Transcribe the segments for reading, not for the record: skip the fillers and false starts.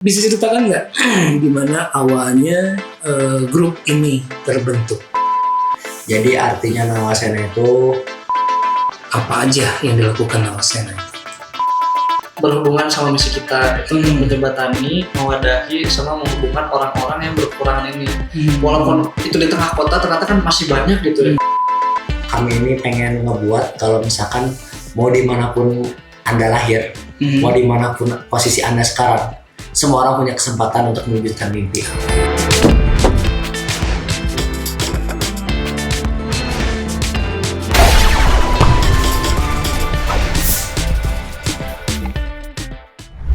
Bisa ceritakan nggak gimana awalnya grup ini terbentuk? Jadi artinya Nawasena itu Apa aja yang dilakukan Nawasena? Berhubungan sama misi kita, menjembatani, mewadahi, sama menghubungkan orang-orang yang berkekurangan ini. Walaupun itu di tengah kota, ternyata kan masih banyak gitu. kami ini pengen ngebuat kalau misalkan mau dimanapun Anda lahir, mau dimanapun posisi Anda sekarang, semua orang punya kesempatan untuk mewujudkan mimpi.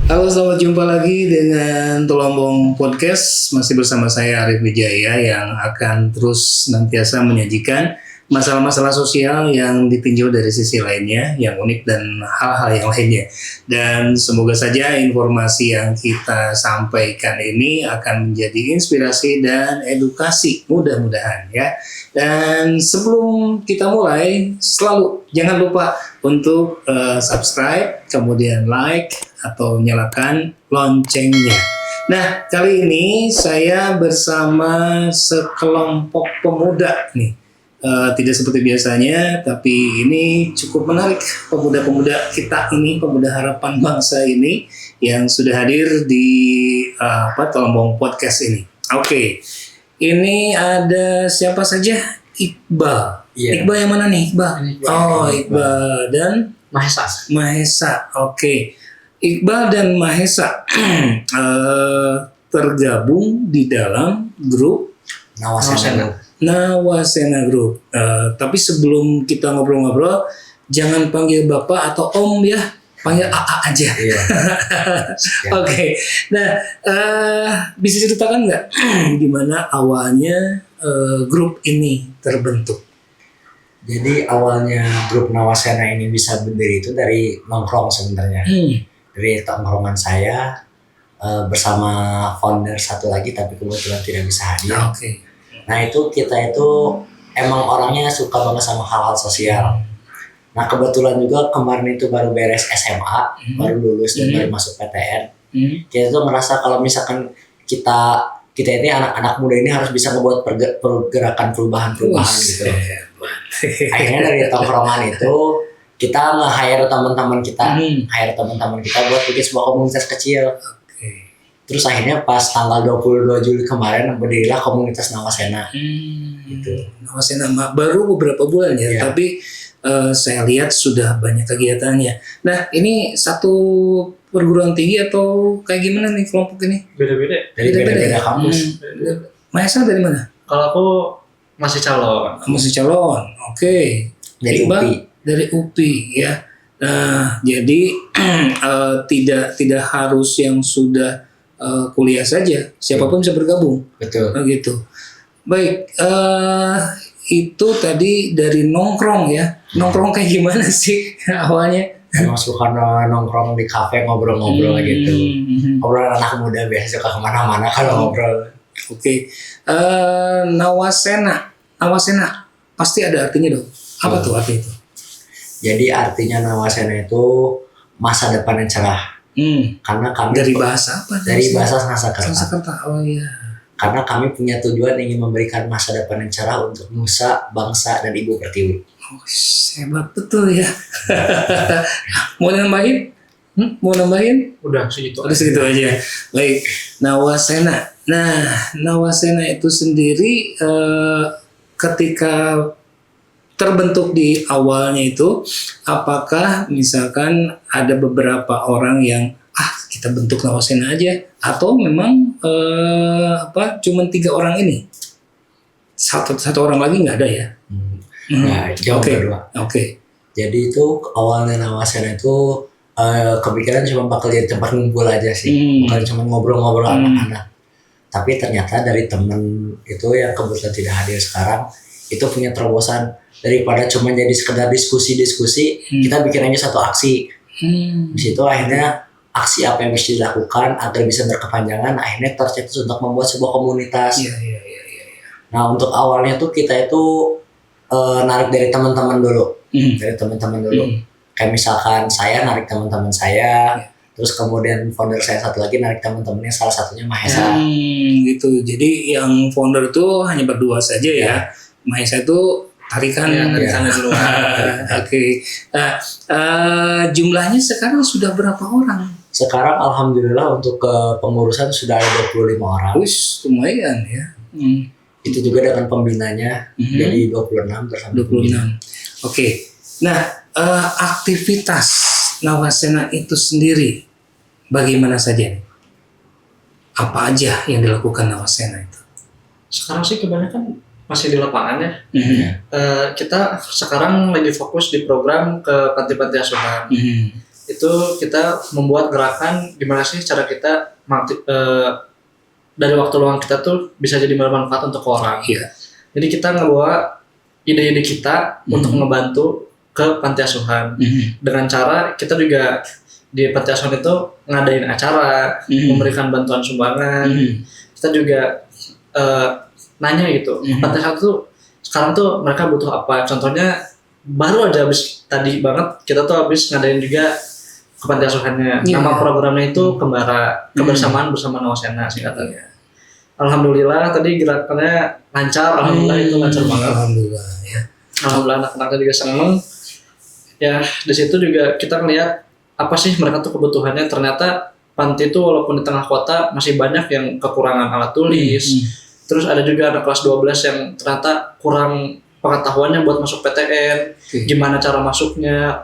Halo, selamat jumpa lagi dengan Telombong Podcast. Masih bersama saya Arif Wijaya yang akan terus senantiasa menyajikan masalah-masalah sosial yang ditinjau dari sisi lainnya, yang unik dan hal-hal yang lainnya. Dan semoga saja informasi yang kita sampaikan ini akan menjadi inspirasi dan edukasi, mudah-mudahan ya. Dan sebelum kita mulai, selalu jangan lupa untuk subscribe, kemudian like, atau nyalakan loncengnya. Nah, kali ini saya bersama sekelompok pemuda nih. Tidak seperti biasanya, tapi ini cukup menarik. Pemuda-pemuda kita ini, pemuda harapan bangsa ini yang sudah hadir di Telombong Podcast ini. Oke, ini ada siapa saja? Iqbal. Iya. Iqbal yang mana nih? Iqbal. Oh, Iqbal dan Mahesa. Oke. Iqbal dan Mahesa tergabung di dalam grup Nawasena Group. Tapi sebelum kita ngobrol-ngobrol, jangan panggil Bapak atau Om ya, panggil AA aja. Iya. Oke. Nah, bisa ceritakan nggak gimana awalnya grup ini terbentuk? Jadi awalnya grup Nawasena ini bisa berdiri itu dari nongkrong sebenarnya. Dari tongkrongan saya bersama founder satu lagi, tapi kebetulan tidak bisa hadir. Oke. Nah kita itu emang orangnya suka banget sama hal-hal sosial. Nah kebetulan juga kemarin itu baru beres SMA, baru lulus dan baru masuk PTN. Kita tuh merasa kalau misalkan kita ini anak-anak muda ini harus bisa ngebuat pergerakan perubahan gitu. Akhirnya dari tongkrongan itu kita nge-hire teman-teman kita, buat bikin sebuah komunitas kecil. Terus akhirnya pas tanggal 22 Juli kemarin berdirilah komunitas Nawasena. Gitu. Nawasena baru beberapa bulan ya, tapi saya lihat sudah banyak kegiatannya. Nah, ini satu perguruan tinggi atau kayak gimana nih kelompok ini? Beda-beda. Dari beda-beda kampus. Mahesa dari mana? Kalau aku masih calon. Masih calon. Oke. Dari Iqbal UPI. Dari UPI ya. Nah, jadi tidak harus yang sudah kuliah saja, siapapun bisa bergabung. Betul. Begitu. Baik, itu tadi dari nongkrong ya. Nongkrong kayak gimana sih awalnya? Emang suka nongkrong di kafe ngobrol-ngobrol gitu. Obrolan anak muda biasa suka kemana-mana kalau ngobrol. Oke. Nawasena pasti ada artinya dong. Apa tuh arti itu? Jadi artinya Nawasena itu masa depan yang cerah. Karena kami Dari bahasa apa? Dari bahasa Sanskerta. Oh iya. Karena kami punya tujuan ingin memberikan masa depan yang cerah untuk nusa, bangsa, dan ibu pertiwi. Oh, hebat betul ya. Mau nambahin? Udah segitu. Udah segitu aja. Baik. Nawasena. Nah, Nawasena itu sendiri ketika terbentuk di awalnya itu, apakah misalkan ada beberapa orang yang kita bentuk Nawasena aja, atau memang cuman 3 orang ini, satu orang lagi nggak ada ya? Nah, jawab kedua. Oke. Jadi itu awalnya Nawasena itu kepikiran cuma bakal jadi tempat ngumpul aja sih, bukan cuma ngobrol-ngobrol anak-anak. Tapi ternyata dari temen itu yang kebetulan tidak hadir sekarang, itu punya terobosan. Daripada cuma jadi sekedar diskusi, kita bikin aja satu aksi. Di situ akhirnya aksi apa yang bisa dilakukan agar bisa berkepanjangan, akhirnya tercetus untuk membuat sebuah komunitas. Iya. Nah untuk awalnya tuh kita itu narik dari teman-teman dulu. Kayak misalkan saya narik teman-teman saya, Terus kemudian founder saya satu lagi narik teman-temannya, salah satunya Mahesa. Gitu. Jadi yang founder itu hanya berdua saja ya. Mahesa itu tarikan dari sana di luar. Oke. Nah, jumlahnya sekarang sudah berapa orang? Sekarang alhamdulillah untuk kepengurusan sudah ada 25 orang. Wis, lumayan ya. Itu juga dengan pembinanya jadi 26 bersama 26. Oke. Nah, aktivitas Nawasena itu sendiri bagaimana saja? Apa aja yang dilakukan Nawasena itu? Sekarang sih kebanyakan masih di lapangan ya. Kita sekarang lagi fokus di program ke panti-panti asuhan. Itu kita membuat gerakan gimana sih cara kita dari waktu luang kita tuh bisa jadi bermanfaat untuk orang. Jadi kita ngebawa ide-ide kita untuk ngebantu ke panti asuhan dengan cara kita juga di panti asuhan itu ngadain acara, memberikan bantuan sumbangan. Kita juga nanya gitu, panti asuhan tuh sekarang tuh mereka butuh apa. Contohnya baru aja habis tadi banget kita tuh habis ngadain juga ke panti asuhannya. Nama programnya itu Kembara, kebersamaan bersama Nawasena singkatannya. Alhamdulillah tadi gerakannya lancar, alhamdulillah itu lancar banget. Alhamdulillah ya. Alhamdulillah anak-anaknya juga seneng. Ya di situ juga kita ngeliat apa sih mereka tuh kebutuhannya. Ternyata panti itu walaupun di tengah kota masih banyak yang kekurangan alat tulis. Terus ada juga anak kelas 12 yang ternyata kurang pengetahuannya buat masuk PTN. Gimana cara masuknya,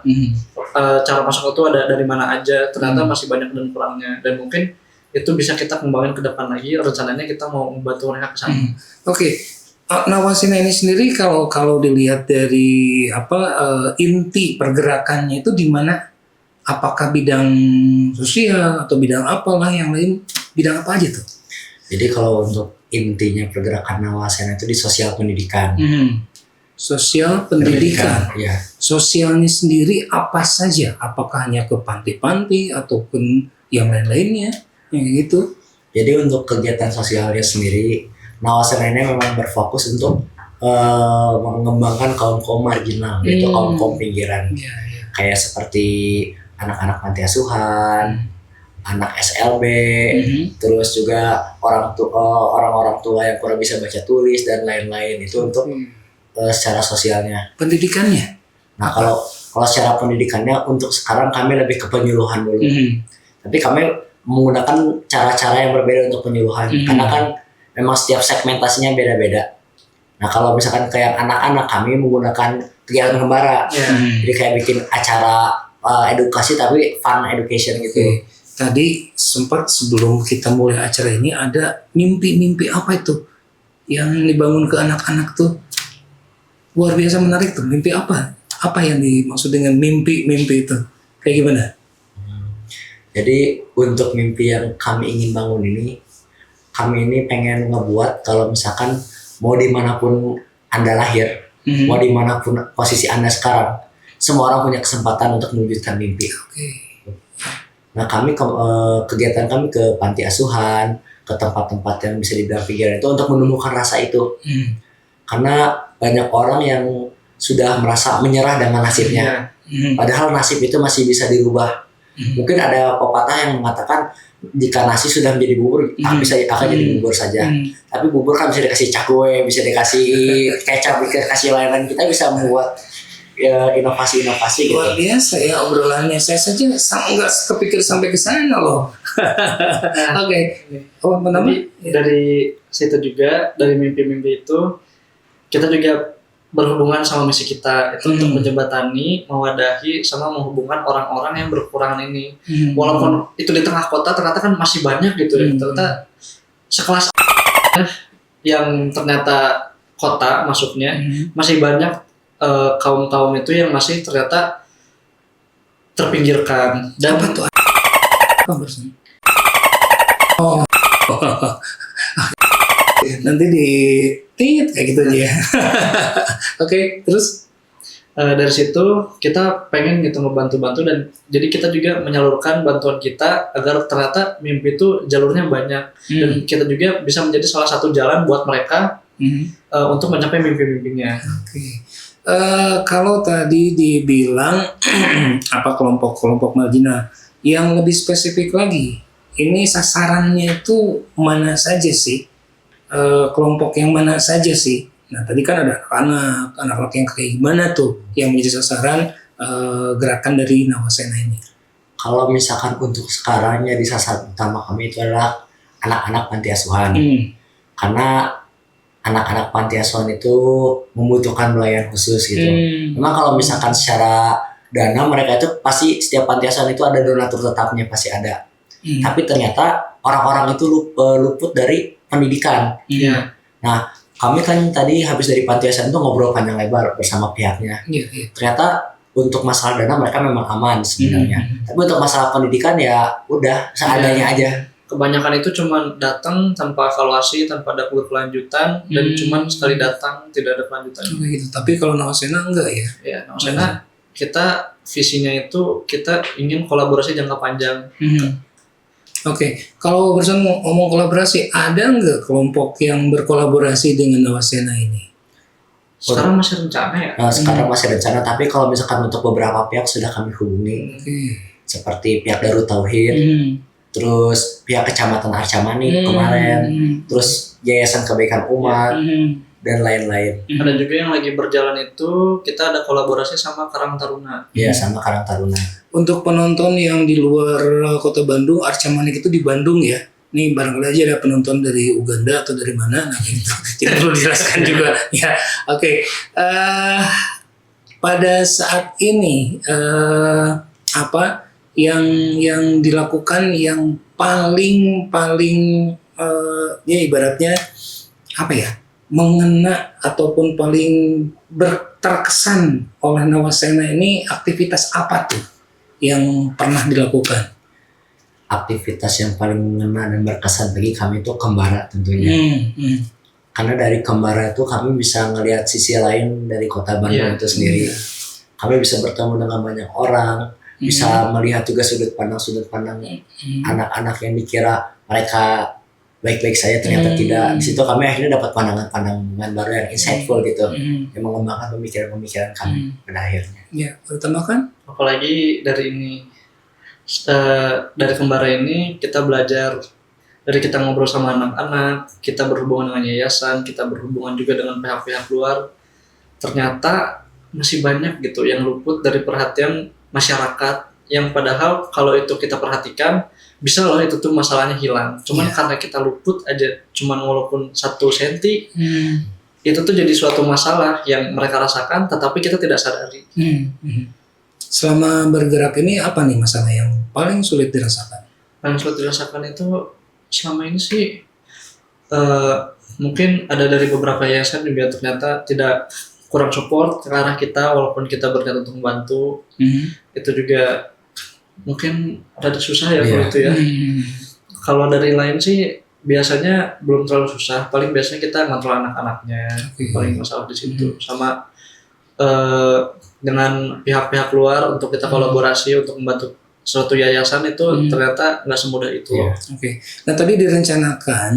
cara masuk itu ada dari mana aja. Ternyata masih banyak dan kurangnya. Dan mungkin itu bisa kita kembangin ke depan lagi. Rencananya kita mau membantu mereka ke sana. Oke. Nawasena ini sendiri kalau dilihat dari inti pergerakannya itu di mana? Apakah bidang sosial atau bidang apalah yang lain? Bidang apa aja tuh? Jadi kalau untuk intinya pergerakan Nawasena itu di sosial pendidikan. Sosial pendidikan. Ya. Sosialnya sendiri apa saja? Apakah hanya ke panti-panti ataupun yang lain-lainnya? Yang gitu. Jadi untuk kegiatan sosialnya sendiri, Nawasena ini memang berfokus untuk mengembangkan kaum-kaum marginal, yaitu kaum-kaum pinggiran. Kayak seperti anak-anak panti asuhan, anak SLB, terus juga orang-orang tua yang kurang bisa baca tulis dan lain-lain. Itu untuk secara sosialnya. Pendidikannya? Nah kalau secara pendidikannya untuk sekarang kami lebih ke penyuluhan dulu. Tapi kami menggunakan cara-cara yang berbeda untuk penyuluhan. Karena kan memang setiap segmentasinya beda-beda. Nah kalau misalkan kayak anak-anak kami menggunakan kegiatan Kembara. Jadi kayak bikin acara edukasi tapi fun education gitu. Tadi sempat sebelum kita mulai acara ini ada mimpi-mimpi apa itu yang dibangun ke anak-anak tuh luar biasa menarik tuh. Mimpi apa? Apa yang dimaksud dengan mimpi-mimpi itu? Kayak gimana? Jadi untuk mimpi yang kami ingin bangun ini, kami ini pengen ngebuat kalau misalkan mau dimanapun Anda lahir, mau dimanapun posisi Anda sekarang, semua orang punya kesempatan untuk mewujudkan mimpi. Nah kegiatan kami ke panti asuhan, ke tempat-tempat yang bisa dibilang pinggiran itu untuk menumbuhkan rasa itu. Karena banyak orang yang sudah merasa menyerah dengan nasibnya. Padahal nasib itu masih bisa dirubah. Mungkin ada pepatah yang mengatakan jika nasi sudah menjadi bubur, akan jadi bubur saja. Tapi bubur kan bisa dikasih cakwe, bisa dikasih kecap, dikasih lain-lain. Kita bisa membuat inovasi-inovasi gitu. Luar biasa ya obrolannya. Saya saja nggak kepikir sampai ke sana loh. Oke. Dari situ juga, dari mimpi-mimpi itu kita juga berhubungan sama misi kita itu untuk menjembatani, mewadahi, sama menghubungkan orang-orang yang berkekurangan ini. Walaupun itu di tengah kota, ternyata kan masih banyak gitu ya. Ternyata sekelas yang ternyata kota masuknya masih banyak kaum-kaum itu yang masih ternyata terpinggirkan. Dan apa tuh? Oh. Nanti di kayak gitu aja ya. Oke, terus dari situ kita pengen gitu ngebantu-bantu, dan jadi kita juga menyalurkan bantuan kita agar ternyata mimpi itu jalurnya banyak, dan kita juga bisa menjadi salah satu jalan buat mereka untuk mencapai mimpi-mimpinya. Kalau tadi dibilang kelompok-kelompok marginal, yang lebih spesifik lagi, ini sasarannya itu mana saja sih? Kelompok yang mana saja sih? Nah tadi kan ada anak-anak yang kayak gimana tuh yang menjadi sasaran gerakan dari Nawasena ini? Kalau misalkan untuk sekarang ya di sasaran utama kami itu adalah anak-anak panti asuhan. Karena anak-anak panti asuhan itu membutuhkan pelayanan khusus gitu. Memang kalau misalkan secara dana mereka itu pasti setiap panti asuhan itu ada donatur tetapnya pasti ada. Tapi ternyata orang-orang itu luput dari pendidikan. Nah, kami kan tadi habis dari panti asuhan itu ngobrol panjang lebar bersama pihaknya. Ternyata untuk masalah dana mereka memang aman sebenarnya. Tapi untuk masalah pendidikan ya udah seadanya aja. Kebanyakan itu cuma datang tanpa evaluasi, tanpa ada kelanjutan, dan cuma sekali datang tidak ada kelanjutan. Gitu. Tapi kalau Nawasena enggak ya? Ya, Nawasena kita visinya itu kita ingin kolaborasi jangka panjang. Oke, kalau berusaha ngomong kolaborasi, ada nggak kelompok yang berkolaborasi dengan Nawasena ini? Sekarang masih rencana ya? Sekarang masih rencana, tapi kalau misalkan untuk beberapa pihak sudah kami hubungi. Seperti pihak Darut Tauhid, terus pihak Kecamatan Arcamani kemarin, terus Yayasan Kebaikan Umat, dan lain-lain. Ada juga yang lagi berjalan itu, kita ada kolaborasi sama Karang Taruna. Iya, sama Karang Taruna. Untuk penonton yang di luar kota Bandung, Arcamanik itu di Bandung ya. Nih barangkali aja ada penonton dari Uganda atau dari mana, nah gitu. Tidak perlu dijelaskan juga. Ya, oke. Pada saat ini apa yang dilakukan yang paling ya ibaratnya apa ya, mengena ataupun paling terkesan oleh Nawasena ini, aktivitas apa tuh yang pernah dilakukan? Aktivitas yang paling mengena dan berkesan bagi kami itu Kembara tentunya. Karena dari Kembara itu kami bisa ngelihat sisi lain dari kota Bandung itu sendiri. Kami bisa bertemu dengan banyak orang, bisa melihat juga sudut pandang anak-anak yang dikira mereka baik-baik saja, ternyata tidak. Di situ kami akhirnya dapat pandangan baru yang insightful gitu, yang mengembangkan pemikiran-pemikiran kami pada akhirnya. Ya, terutama kan apalagi dari ini, dari Kembara ini kita belajar, dari kita ngobrol sama anak-anak, kita berhubungan dengan yayasan, kita berhubungan juga dengan pihak-pihak luar, ternyata masih banyak gitu yang luput dari perhatian masyarakat, yang padahal kalau itu kita perhatikan bisa loh itu tuh masalahnya hilang, cuman karena kita luput aja, cuman walaupun 1 senti itu tuh jadi suatu masalah yang mereka rasakan tetapi kita tidak sadari. Selama bergerak ini apa nih masalah yang paling sulit dirasakan? Paling sulit dirasakan itu selama ini sih mungkin ada dari beberapa yayasan juga ternyata tidak kurang support ke arah kita, walaupun kita berniat untuk membantu. Itu juga mungkin rada susah ya kalau itu ya. Kalau dari lain sih biasanya belum terlalu susah, paling biasanya kita ngontrol anak-anaknya, paling masalah di situ. Sama dengan pihak-pihak luar untuk kita kolaborasi untuk membantu suatu yayasan itu ternyata nggak semudah itu. Nah tadi direncanakan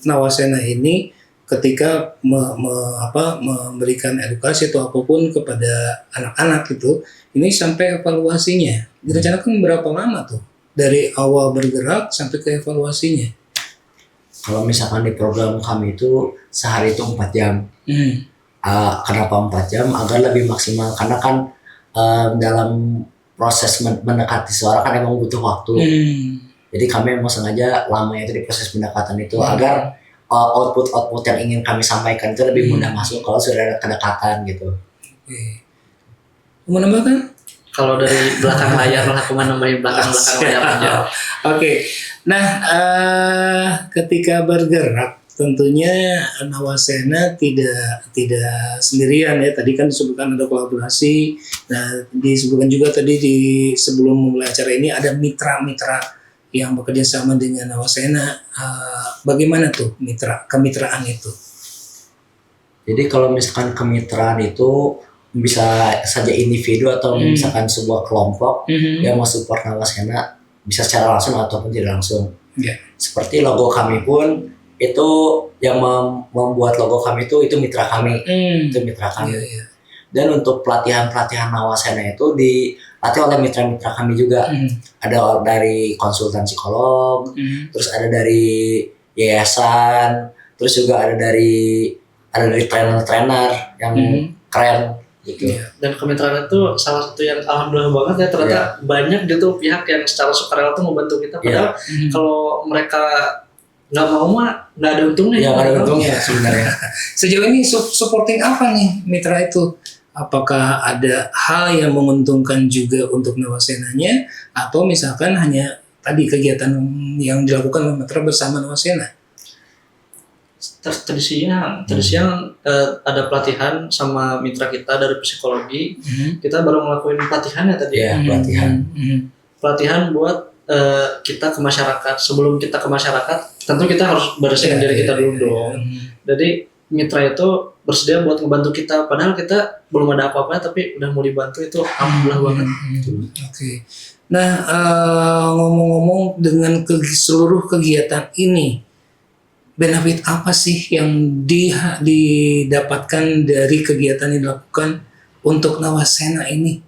Nawasena ini ketika memberikan edukasi atau apapun kepada anak-anak itu, ini sampai evaluasinya direncanakan berapa lama tuh dari awal bergerak sampai ke evaluasinya? Kalau misalkan di program kami itu sehari itu 4 jam. Kenapa 4 jam? Agar lebih maksimal, karena kan dalam proses mendekati seorang kan emang butuh waktu. Jadi kami emang sengaja lamanya itu di proses pendekatan itu agar output yang ingin kami sampaikan itu lebih mudah masuk kalau sudah ada kedekatan gitu. Mau nambahkan? Kalau dari belakang layar lah, aku nambahin belakang layar aja. Nah ketika bergerak tentunya Nawasena tidak sendirian ya. Tadi kan disebutkan ada kolaborasi. Nah disebutkan juga tadi sebelum memulai acara ini ada mitra-mitra yang bekerja sama dengan Nawasena. Bagaimana tuh kemitraan itu? Jadi kalau misalkan kemitraan itu bisa saja individu atau misalkan sebuah kelompok yang mau support Nawasena, bisa secara langsung ataupun tidak langsung. Seperti logo kami pun itu yang membuat logo kami itu mitra kami, itu mitra kami. Dan untuk pelatihan Nawasena itu dilatih oleh mitra-mitra kami juga. Ada dari konsultan psikolog, terus ada dari yayasan, terus juga ada dari trainer-trainer yang keren gitu. Dan kemitraan itu salah satu yang alhamdulillah banget ya, ternyata banyak gitu pihak yang secara sukarela tuh membantu kita, padahal kalau mereka nggak mau mah nggak ada untungnya. Ya nggak ada untungnya sebenarnya. Sejauh ini supporting apa nih mitra itu? Apakah ada hal yang menguntungkan juga untuk Nawasenanya, atau misalkan hanya tadi kegiatan yang dilakukan oleh mitra bersama Nawasena? Tadi siang ada pelatihan sama mitra kita dari psikologi. Kita baru ngelakuin pelatihannya tadi. Ya, pelatihan buat kita ke masyarakat. Sebelum kita ke masyarakat, tentu kita harus bersihin diri kita dulu dong. Jadi mitra itu bersedia buat ngebantu kita, padahal kita belum ada apa-apa tapi udah mau dibantu, itu alhamdulillah banget. Oke. Nah, ngomong-ngomong dengan seluruh kegiatan ini, benefit apa sih yang didapatkan dari kegiatan yang dilakukan untuk Nawasena ini?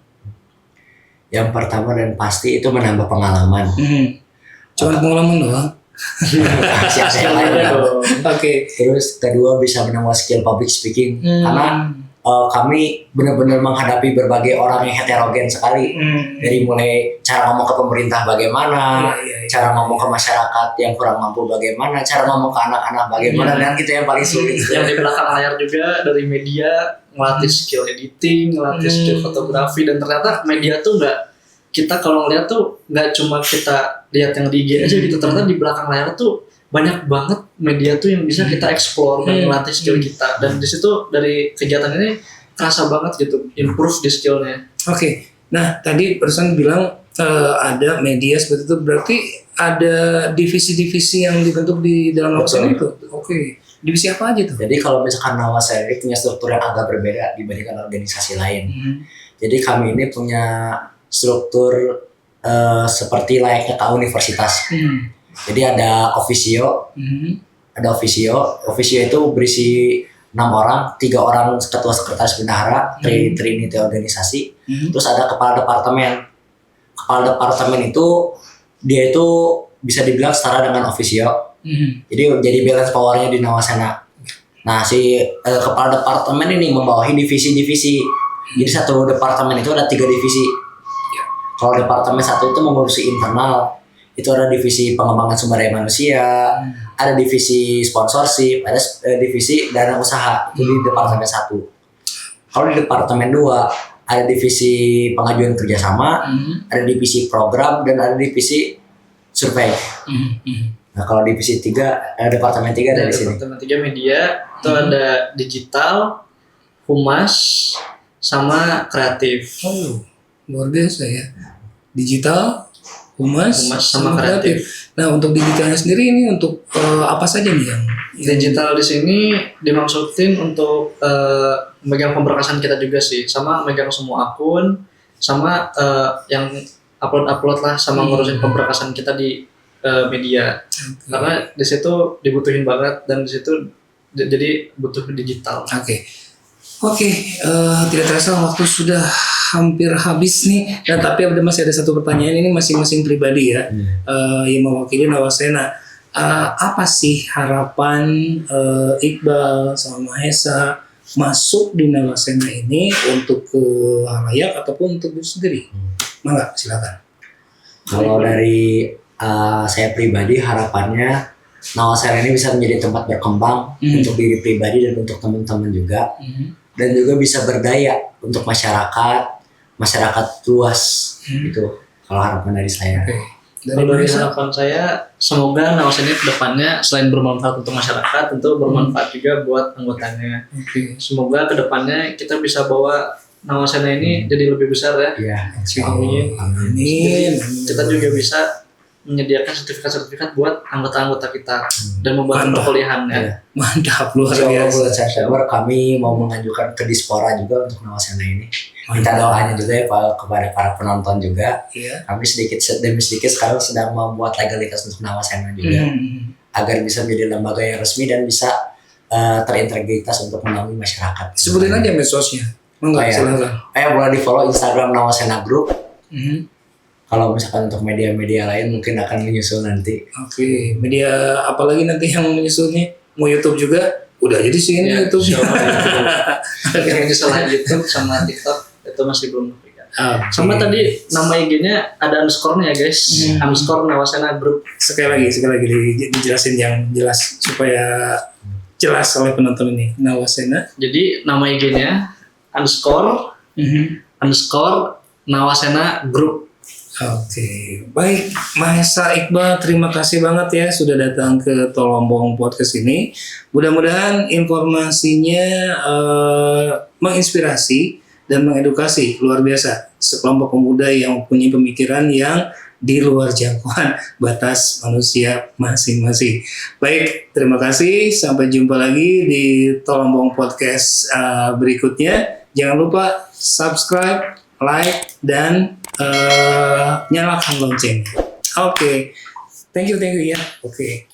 Yang pertama dan pasti itu menambah pengalaman. Cuma pengalaman doang. Oke. Terus kedua bisa menambah skill public speaking, karena kami benar-benar menghadapi berbagai orang yang heterogen sekali. Dari mulai cara ngomong ke pemerintah bagaimana, cara ngomong ke masyarakat yang kurang mampu bagaimana, cara ngomong ke anak-anak bagaimana, dan kita yang paling sulit. Yang di belakang layar juga dari media ngelatih skill editing, ngelatih skill fotografi, dan ternyata media tuh kita kalau ngeliat tuh nggak cuma kita lihat yang di IG aja gitu, ternyata di belakang layar tuh banyak banget media tuh yang bisa kita explore dan melatih skill kita, dan di situ dari kegiatan ini kerasa banget gitu improve di skillnya. Oke. Nah tadi person bilang ada media seperti itu, berarti ada divisi-divisi yang dibentuk di dalam Nawasena itu. Oke. Divisi apa aja tuh? Jadi kalau misalkan Nawasena ini punya struktur yang agak berbeda dibandingkan organisasi lain. Jadi kami ini punya struktur seperti layaknya ke universitas. Jadi ada officio, officio itu berisi 6 orang, 3 orang ketua sekretaris bendahara, trinity organisasi, terus ada kepala departemen. Kepala departemen itu dia itu bisa dibilang setara dengan officio. Jadi balance powernya di Nawasena. Nah si kepala departemen ini membawahi divisi-divisi. Jadi satu departemen itu ada 3 divisi. Kalau departemen 1 itu mengurusi internal, itu ada divisi pengembangan sumber daya manusia, ada divisi sponsorship, ada divisi dana usaha, itu di departemen 1. Kalau di departemen 2 ada divisi pengajuan kerjasama, ada divisi program, dan ada divisi survei. Nah kalau divisi 3, departemen 3 ada di sini. Departemen 3 media, itu ada digital, humas, sama kreatif. Luar biasa ya. Digital, humas sama kreatif. Nah untuk digitalnya sendiri ini untuk apa saja nih yang digital di sini dimaksudin untuk megang pemberkasan kita juga sih, sama megang semua akun, sama yang upload lah, sama ngurusin pemberkasan kita di media. Karena di situ dibutuhin banget, dan di situ jadi butuh digital. Oke, tidak terasa waktu sudah hampir habis nih. Dan tapi masih ada satu pertanyaan, ini masing-masing pribadi ya, yang mewakili Nawasena. Apa sih harapan Iqbal sama Mahesa masuk di Nawasena ini untuk ke halayak ataupun untuk diri sendiri? Mangga, silakan. Kalau dari saya pribadi, harapannya Nawasena ini bisa menjadi tempat berkembang untuk diri pribadi dan untuk teman-teman juga. Dan juga bisa berdaya untuk masyarakat luas gitu. Kalau harapan dari saya. Dari harapan saya, semoga Nawasena ke depannya selain bermanfaat untuk masyarakat, tentu bermanfaat juga buat anggotanya. Semoga ke depannya kita bisa bawa Nawasena ini jadi lebih besar ya. Amin. Kita juga bisa menyediakan sertifikat-sertifikat buat anggota-anggota kita dan membantu perkuliahannya. Mantap, luar biasa. Bulan September kami mau mengajukan ke Dispora juga untuk Nawasena ini. Minta doanya juga ya kepada para penonton juga. Kami sedikit demi sedikit sekarang sedang membuat legalitas untuk Nawasena juga, agar bisa menjadi lembaga yang resmi dan bisa terintegritas untuk menaungi masyarakat. Sebutin aja medsosnya. Silakan. Boleh di follow Instagram Nawasena Group, Kalau misalkan untuk media-media lain mungkin akan menyusul nanti. Oke, media apalagi nanti yang menyusulnya? Mau YouTube juga? Udah jadi sih ini Ya, YouTube. Yang selain YouTube sama TikTok itu masih belum kepikiran. Oke. Sama tadi nama IG-nya ada underscore-nya ya guys. Underscore Nawasena Group. Sekali lagi dijelasin yang jelas supaya jelas oleh penonton ini. Nawasena. Jadi nama IG-nya underscore Nawasena Group. Oke, baik Mahesa Iqbal, terima kasih banget ya sudah datang ke Tolombong Podcast ini. Mudah-mudahan informasinya menginspirasi dan mengedukasi luar biasa sekelompok pemuda yang punya pemikiran yang di luar jangkauan batas manusia masing-masing. Baik, terima kasih. Sampai jumpa lagi di Tolombong Podcast berikutnya. Jangan lupa subscribe, like, dan nyalakan lonceng. Oke. Thank you ya. Oke.